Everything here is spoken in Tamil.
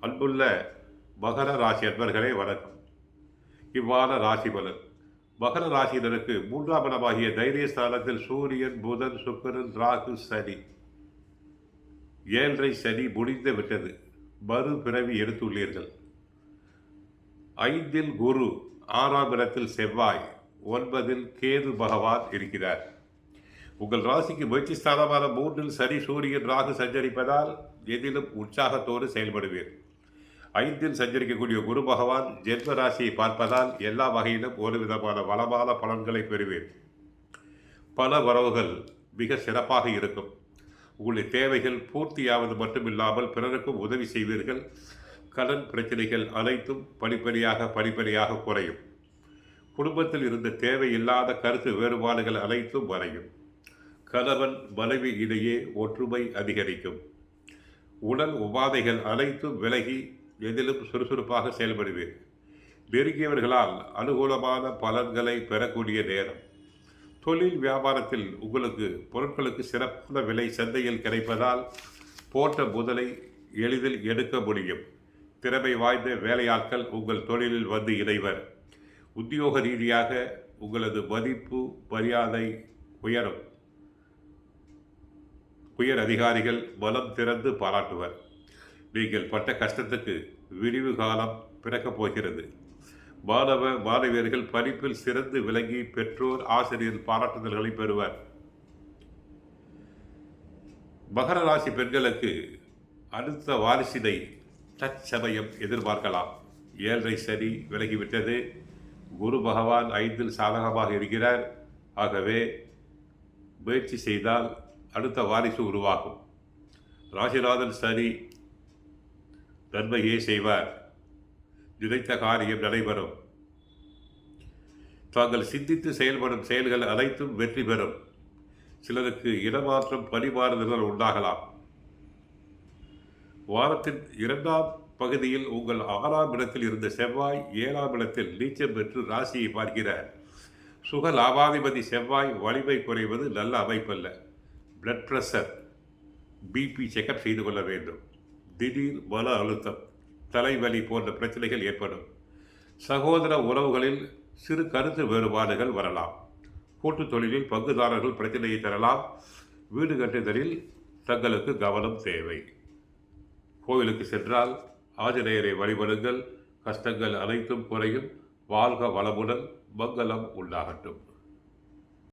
அன்புள்ள மகர ராசி அன்பர்களே வணக்கம். இவ்வார ராசி பலன். மகர ராசியினருக்கு 3ஆம் இடமாகிய தைரியஸ்தானத்தில் சூரியன், புதன், சுக்கிரன், ராகு, சனி. 7.5 சனி முடிந்து விட்டது. மறுபிறவி எடுத்துள்ளீர்கள். 5இல் குரு, 6ஆம் இடத்தில் செவ்வாய், 9இல் கேது பகவான் இருக்கிறார். உங்கள் ராசிக்கு முயற்சி ஸ்தானமான 3இல் சனி, சூரியன், ராகு சஞ்சரிப்பதால் எதிலும் உற்சாகத்தோடு செயல்படுவீர். 5இல் சஞ்சரிக்கக்கூடிய குரு பகவான் ஜென்ம ராசியை பார்ப்பதால் எல்லா வகையிலும் ஒரு விதமான வளமான பலன்களை பெறுவீர். பல வரவுகள் மிக சிறப்பாக இருக்கும். உங்களுடைய தேவைகள் பூர்த்தியாவது மட்டுமில்லாமல் பிறருக்கும் உதவி செய்வீர்கள். கடன் பிரச்சனைகள் அனைத்தும் படிப்படியாக குறையும். குடும்பத்தில் இருந்த தேவையில்லாத கருத்து வேறுபாடுகள் அனைத்தும் மறையும். கணவன் மனைவி இடையே ஒற்றுமை அதிகரிக்கும். உடல் உபாதைகள் அனைத்தும் விலகி எதிலும் சுறுசுறுப்பாக செயல்படுவீர். நெருங்கியவர்களால் அனுகூலமான பலன்களை பெறக்கூடிய நேரம். தொழில் வியாபாரத்தில் உங்களுக்கு பொருட்களுக்கு சிறப்பான விலை சந்தையில் கிடைப்பதால் போட்ட முதலை எளிதில் எடுக்க முடியும். திறமை வாய்ந்த வேலையாட்கள் உங்கள் தொழிலில் வந்து இணைவர். உத்தியோக ரீதியாக உங்களது மதிப்பு மரியாதை உயரும். உயர் அதிகாரிகள் மனம் திறந்து பாராட்டுவர். நீங்கள் பட்ட கஷ்டத்துக்கு விரிவு காலம் பிறக்கப் போகிறது. மாணவியர்கள் படிப்பில் சிறந்து விளங்கி பெற்றோர் ஆசிரியர் பாராட்டுதல்களை பெறுவர். மகர ராசி பெண்களுக்கு அடுத்த வாரிசினை தற்சமயம் எதிர்பார்க்கலாம். 7.5 சனி விலகிவிட்டது. குரு பகவான் 5இல் சாதகமாக இருக்கிறார். ஆகவே முயற்சி செய்தால் அடுத்த வாரிசு உருவாகும். ராசிநாதன் சனி நன்மையே செய்வார். நினைத்த காரியம் நடைபெறும். தாங்கள் சிந்தித்து செயல்படும் செயல்கள் அனைத்தும் வெற்றி பெறும். சிலருக்கு இடமாற்றம் பரிமாறுதல்கள் உண்டாகலாம். வாரத்தின் 2ஆம் பகுதியில் உங்கள் 6ஆம் இடத்தில் இருந்த செவ்வாய் 7ஆம் இடத்தில் நீச்சம் பெற்று ராசியை பார்க்கிறார். சுக லாபாதிபதி செவ்வாய் வலிமை குறைவது நல்ல அமைப்பல்ல. பிளட் ப்ரெஷர், பிபி செக்கப் செய்து கொள்ள வேண்டும். திடீர் மன அழுத்தம், தலைவலி போன்ற பிரச்சனைகள் ஏற்படும். சகோதர உறவுகளில் சிறு கருத்து வேறுபாடுகள் வரலாம். கூட்டுத் தொழிலில் பங்குதாரர்கள் பிரச்சனையை தரலாம். வீடு கட்டுதலில் தங்களுக்கு கவனம் தேவை. கோவிலுக்கு சென்றால் ஆஞ்சநேயரை வழிபடுங்கள். கஷ்டங்கள் அனைத்தும் குறையும். வாழ்க வளமுடன். மங்களம் உண்டாகட்டும்.